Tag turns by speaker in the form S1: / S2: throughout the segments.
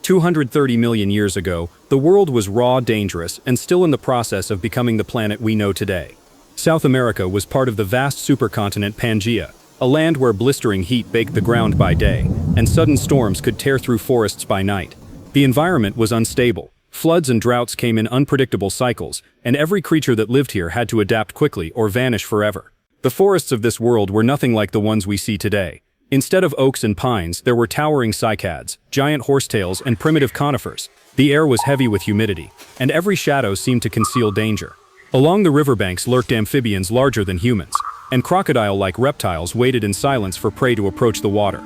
S1: 230 million years ago, the world was raw, dangerous, and still in the process of becoming the planet we know today. South America was part of the vast supercontinent Pangaea, a land where blistering heat baked the ground by day, and sudden storms could tear through forests by night. The environment was unstable. Floods and droughts came in unpredictable cycles, and every creature that lived here had to adapt quickly or vanish forever. The forests of this world were nothing like the ones we see today. Instead of oaks and pines, there were towering cycads, giant horsetails, and primitive conifers. The air was heavy with humidity, and every shadow seemed to conceal danger. Along the riverbanks lurked amphibians larger than humans, and crocodile-like reptiles waited in silence for prey to approach the water.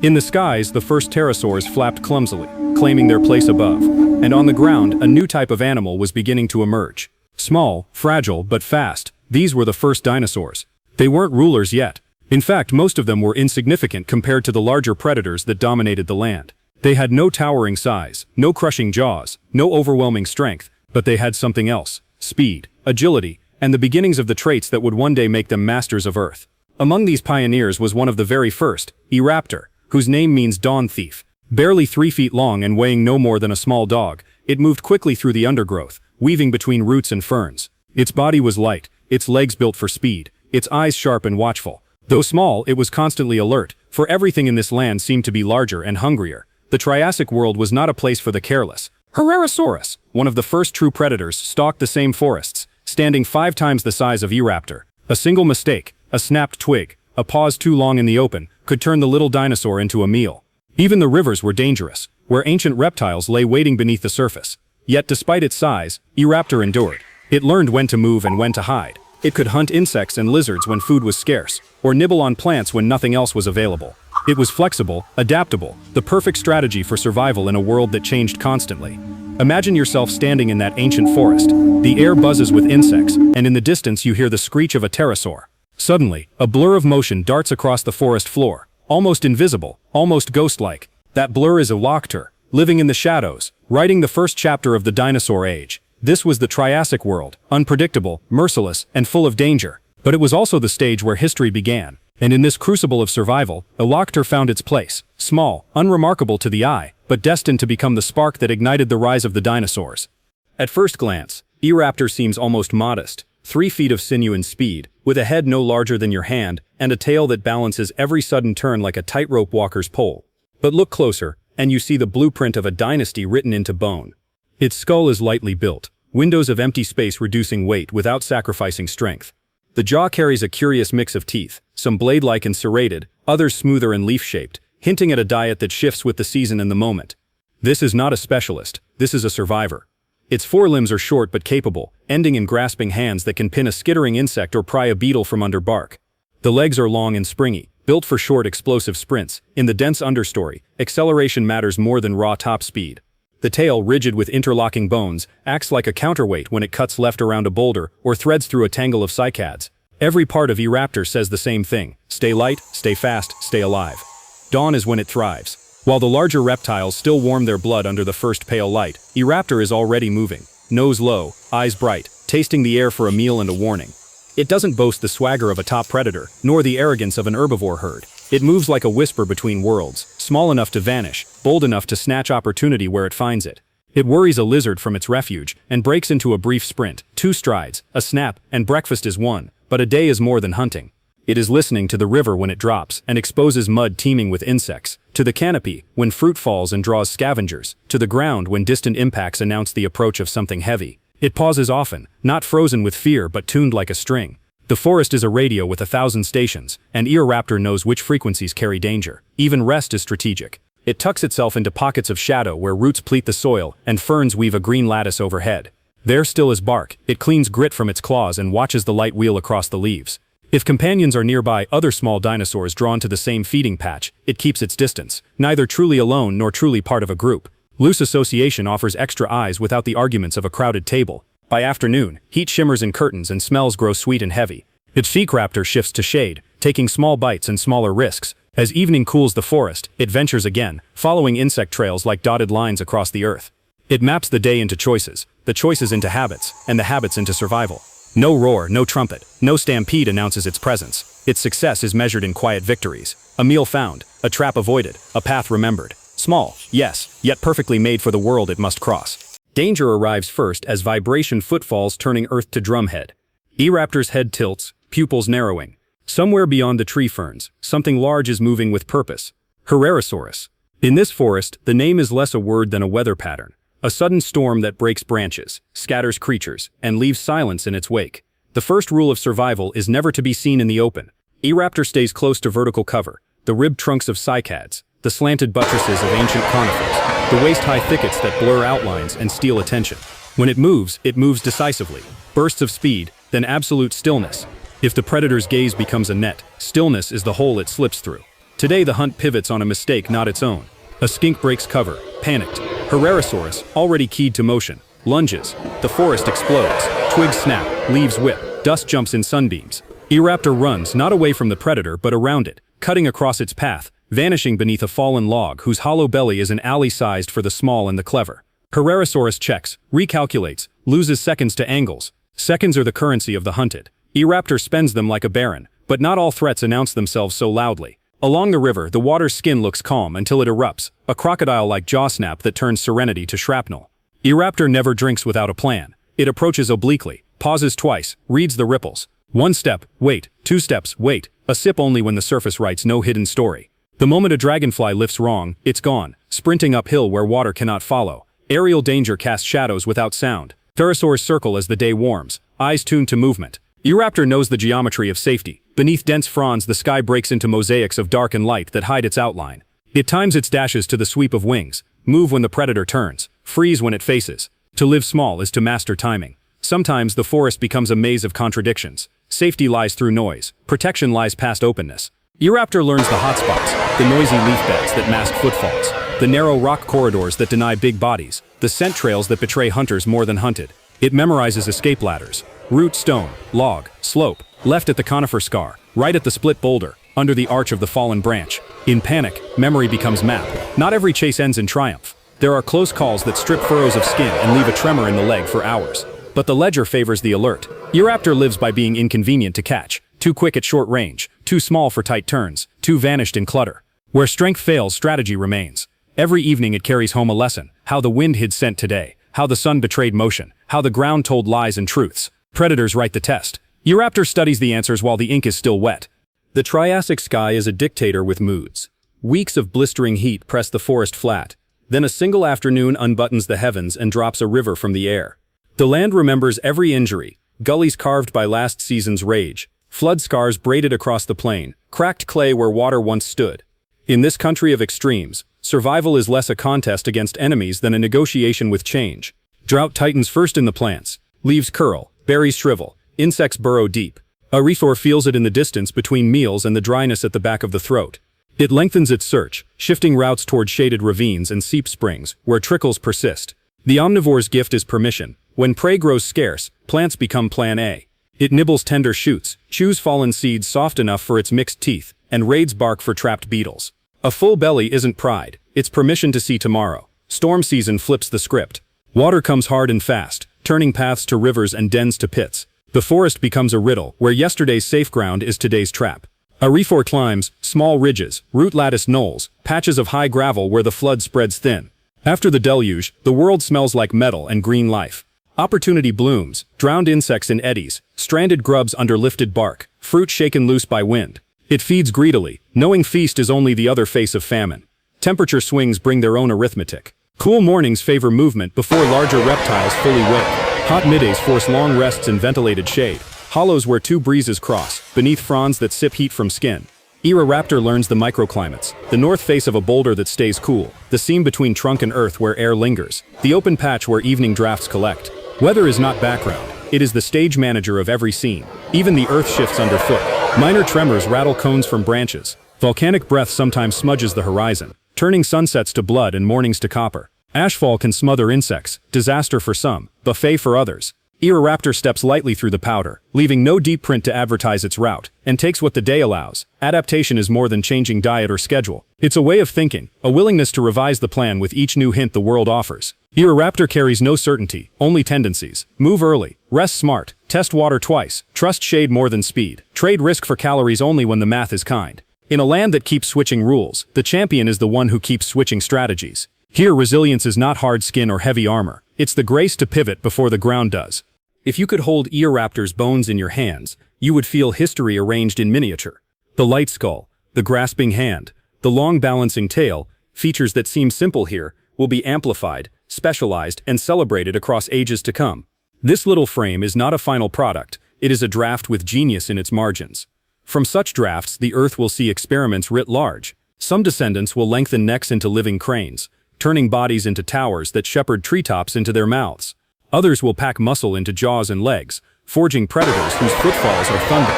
S1: In the skies, the first pterosaurs flapped clumsily, claiming their place above, and on the ground, a new type of animal was beginning to emerge. Small, fragile, but fast, these were the first dinosaurs. They weren't rulers yet. In fact, most of them were insignificant compared to the larger predators that dominated the land. They had no towering size, no crushing jaws, no overwhelming strength, but they had something else: speed, agility, and the beginnings of the traits that would one day make them masters of Earth. Among these pioneers was one of the very first, Eoraptor, whose name means dawn thief. Barely 3 feet long and weighing no more than a small dog, it moved quickly through the undergrowth, weaving between roots and ferns. Its body was light, its legs built for speed, its eyes sharp and watchful. Though small, it was constantly alert, for everything in this land seemed to be larger and hungrier. The Triassic world was not a place for the careless. Herrerasaurus, one of the first true predators, stalked the same forests, standing 5 times the size of Eoraptor. A single mistake, a snapped twig, a pause too long in the open, could turn the little dinosaur into a meal. Even the rivers were dangerous, where ancient reptiles lay waiting beneath the surface. Yet despite its size, Eoraptor endured. It learned when to move and when to hide. It could hunt insects and lizards when food was scarce, or nibble on plants when nothing else was available. It was flexible, adaptable, the perfect strategy for survival in a world that changed constantly. Imagine yourself standing in that ancient forest. The air buzzes with insects, and in the distance you hear the screech of a pterosaur. Suddenly, a blur of motion darts across the forest floor, almost invisible, almost ghost-like. That blur is Eoraptor, living in the shadows, writing the first chapter of the dinosaur age. This was the Triassic world, unpredictable, merciless, and full of danger. But it was also the stage where history began. And in this crucible of survival, Eoraptor found its place. Small, unremarkable to the eye, but destined to become the spark that ignited the rise of the dinosaurs. At first glance, Eoraptor seems almost modest. 3 feet of sinew and speed, with a head no larger than your hand, and a tail that balances every sudden turn like a tightrope walker's pole. But look closer, and you see the blueprint of a dynasty written into bone. Its skull is lightly built, windows of empty space reducing weight without sacrificing strength. The jaw carries a curious mix of teeth, some blade-like and serrated, others smoother and leaf-shaped, hinting at a diet that shifts with the season and the moment. This is not a specialist, this is a survivor. Its forelimbs are short but capable, ending in grasping hands that can pin a skittering insect or pry a beetle from under bark. The legs are long and springy, built for short explosive sprints. In the dense understory, acceleration matters more than raw top speed. The tail, rigid with interlocking bones, acts like a counterweight when it cuts left around a boulder or threads through a tangle of cycads. Every part of Eoraptor says the same thing: stay light, stay fast, stay alive. Dawn is when it thrives. While the larger reptiles still warm their blood under the first pale light, Eoraptor is already moving, nose low, eyes bright, tasting the air for a meal and a warning. It doesn't boast the swagger of a top predator, nor the arrogance of an herbivore herd. It moves like a whisper between worlds, small enough to vanish, bold enough to snatch opportunity where it finds it. It worries a lizard from its refuge, and breaks into a brief sprint, 2 strides, a snap, and breakfast is won. But a day is more than hunting. It is listening to the river when it drops and exposes mud teeming with insects, to the canopy when fruit falls and draws scavengers, to the ground when distant impacts announce the approach of something heavy. It pauses often, not frozen with fear but tuned like a string. The forest is a radio with 1,000 stations, and Eoraptor knows which frequencies carry danger. Even rest is strategic. It tucks itself into pockets of shadow where roots pleat the soil and ferns weave a green lattice overhead. There still as bark, it cleans grit from its claws and watches the light wheel across the leaves. If companions are nearby, other small dinosaurs drawn to the same feeding patch, it keeps its distance, neither truly alone nor truly part of a group. Loose association offers extra eyes without the arguments of a crowded table. By afternoon, heat shimmers in curtains and smells grow sweet and heavy. Its Eoraptor shifts to shade, taking small bites and smaller risks. As evening cools the forest, it ventures again, following insect trails like dotted lines across the earth. It maps the day into choices, the choices into habits, and the habits into survival. No roar, no trumpet, no stampede announces its presence. Its success is measured in quiet victories. A meal found, a trap avoided, a path remembered. Small, yes, yet perfectly made for the world it must cross. Danger arrives first as vibration footfalls turning Earth to drumhead. Eoraptor's head tilts, pupils narrowing. Somewhere beyond the tree ferns, something large is moving with purpose. Herrerasaurus. In this forest, the name is less a word than a weather pattern. A sudden storm that breaks branches, scatters creatures, and leaves silence in its wake. The first rule of survival is never to be seen in the open. Eoraptor stays close to vertical cover, the ribbed trunks of cycads, the slanted buttresses of ancient conifers, the waist-high thickets that blur outlines and steal attention. When it moves decisively. Bursts of speed, then absolute stillness. If the predator's gaze becomes a net, stillness is the hole it slips through. Today the hunt pivots on a mistake not its own. A skink breaks cover, panicked. Herrerasaurus, already keyed to motion, lunges. The forest explodes. Twigs snap, leaves whip, dust jumps in sunbeams. Eoraptor runs not away from the predator but around it, cutting across its path, vanishing beneath a fallen log whose hollow belly is an alley sized for the small and the clever. Herrerasaurus checks, recalculates, loses seconds to angles. Seconds are the currency of the hunted. Eoraptor spends them like a baron, but not all threats announce themselves so loudly. Along the river, the water's skin looks calm until it erupts, a crocodile-like jaw snap that turns serenity to shrapnel. Eoraptor never drinks without a plan. It approaches obliquely, pauses twice, reads the ripples. One step, wait. Two steps, wait. A sip only when the surface writes no hidden story. The moment a dragonfly lifts wrong, it's gone, sprinting uphill where water cannot follow. Aerial danger casts shadows without sound. Pterosaurs circle as the day warms, eyes tuned to movement. Eoraptor knows the geometry of safety. Beneath dense fronds, the sky breaks into mosaics of dark and light that hide its outline. It times its dashes to the sweep of wings, move when the predator turns, freeze when it faces. To live small is to master timing. Sometimes the forest becomes a maze of contradictions. Safety lies through noise, protection lies past openness. Eoraptor learns the hotspots, the noisy leaf beds that mask footfalls, the narrow rock corridors that deny big bodies, the scent trails that betray hunters more than hunted. It memorizes escape ladders. Root, stone, log, slope, left at the conifer scar, right at the split boulder, under the arch of the fallen branch. In panic, memory becomes map. Not every chase ends in triumph. There are close calls that strip furrows of skin and leave a tremor in the leg for hours. But the ledger favors the alert. Eoraptor lives by being inconvenient to catch, too quick at short range, too small for tight turns, too vanished in clutter. Where strength fails, strategy remains. Every evening it carries home a lesson, how the wind hid scent today, how the sun betrayed motion, how the ground told lies and truths. Predators write the test. Eoraptor studies the answers while the ink is still wet. The Triassic sky is a dictator with moods. Weeks of blistering heat press the forest flat. Then a single afternoon unbuttons the heavens and drops a river from the air. The land remembers every injury, gullies carved by last season's rage, flood scars braided across the plain, cracked clay where water once stood. In this country of extremes, survival is less a contest against enemies than a negotiation with change. Drought tightens first in the plants. Leaves curl, berries shrivel, insects burrow deep. Eoraptor feels it in the distance between meals and the dryness at the back of the throat. It lengthens its search, shifting routes toward shaded ravines and seep springs, where trickles persist. The omnivore's gift is permission. When prey grows scarce, plants become plan A. It nibbles tender shoots, chews fallen seeds soft enough for its mixed teeth, and raids bark for trapped beetles. A full belly isn't pride, it's permission to see tomorrow. Storm season flips the script. Water comes hard and fast, turning paths to rivers and dens to pits. The forest becomes a riddle, where yesterday's safe ground is today's trap. Eoraptor climbs, small ridges, root-latticed knolls, patches of high gravel where the flood spreads thin. After the deluge, the world smells like metal and green life. Opportunity blooms, drowned insects in eddies, stranded grubs under lifted bark, fruit shaken loose by wind. It feeds greedily, knowing feast is only the other face of famine. Temperature swings bring their own arithmetic. Cool mornings favor movement before larger reptiles fully wake. Hot middays force long rests in ventilated shade. Hollows where two breezes cross, beneath fronds that sip heat from skin. Eoraptor learns the microclimates, the north face of a boulder that stays cool, the seam between trunk and earth where air lingers, the open patch where evening drafts collect. Weather is not background, it is the stage manager of every scene. Even the earth shifts underfoot. Minor tremors rattle cones from branches. Volcanic breath sometimes smudges the horizon, turning sunsets to blood and mornings to copper. Ashfall can smother insects, disaster for some, buffet for others. Eoraptor steps lightly through the powder, leaving no deep print to advertise its route, and takes what the day allows. Adaptation is more than changing diet or schedule. It's a way of thinking, a willingness to revise the plan with each new hint the world offers. Eoraptor carries no certainty, only tendencies. Move early, rest smart, test water twice, trust shade more than speed, trade risk for calories only when the math is kind. In a land that keeps switching rules, the champion is the one who keeps switching strategies. Here, resilience is not hard skin or heavy armor. It's the grace to pivot before the ground does. If you could hold Eoraptor's bones in your hands, you would feel history arranged in miniature. The light skull, the grasping hand, the long balancing tail, features that seem simple here, will be amplified, specialized, and celebrated across ages to come. This little frame is not a final product, it is a draft with genius in its margins. From such drafts, the Earth will see experiments writ large. Some descendants will lengthen necks into living cranes, turning bodies into towers that shepherd treetops into their mouths. Others will pack muscle into jaws and legs, forging predators whose footfalls are thunder.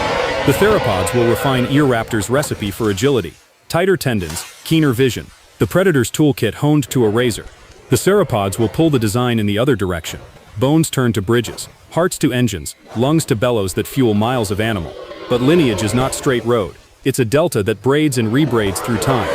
S1: The theropods will refine Eoraptor's recipe for agility. Tighter tendons, keener vision, the predator's toolkit honed to a razor. The sauropods will pull the design in the other direction. Bones turn to bridges, hearts to engines, lungs to bellows that fuel miles of animal. But lineage is not straight road. It's a delta that braids and rebraids through time.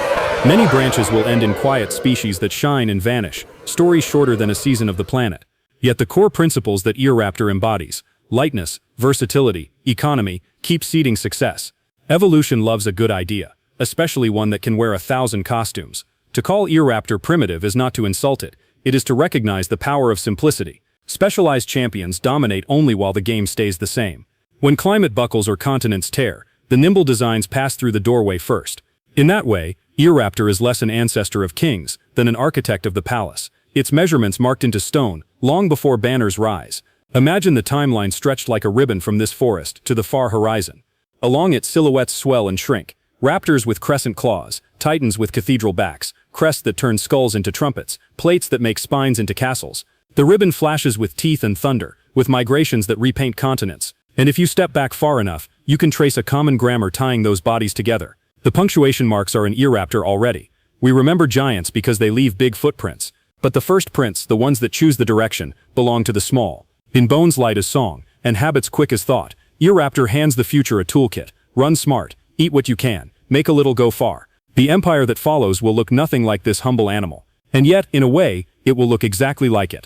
S1: Many branches will end in quiet species that shine and vanish, stories shorter than a season of the planet. Yet the core principles that Eoraptor embodies, lightness, versatility, economy, keep seeding success. Evolution loves a good idea, especially one that can wear 1,000 costumes. To call Eoraptor primitive is not to insult it, it is to recognize the power of simplicity. Specialized champions dominate only while the game stays the same. When climate buckles or continents tear, the nimble designs pass through the doorway first. In that way, Eoraptor is less an ancestor of kings than an architect of the palace, its measurements marked into stone long before banners rise. Imagine the timeline stretched like a ribbon from this forest to the far horizon. Along it, silhouettes swell and shrink. Raptors with crescent claws, titans with cathedral backs, crests that turn skulls into trumpets, plates that make spines into castles. The ribbon flashes with teeth and thunder, with migrations that repaint continents. And if you step back far enough, you can trace a common grammar tying those bodies together. The punctuation marks are in Eoraptor already. We remember giants because they leave big footprints. But the first prints, the ones that choose the direction, belong to the small. In bones light as song, and habits quick as thought, Eoraptor hands the future a toolkit. Run smart, eat what you can, make a little go far. The empire that follows will look nothing like this humble animal. And yet, in a way, it will look exactly like it.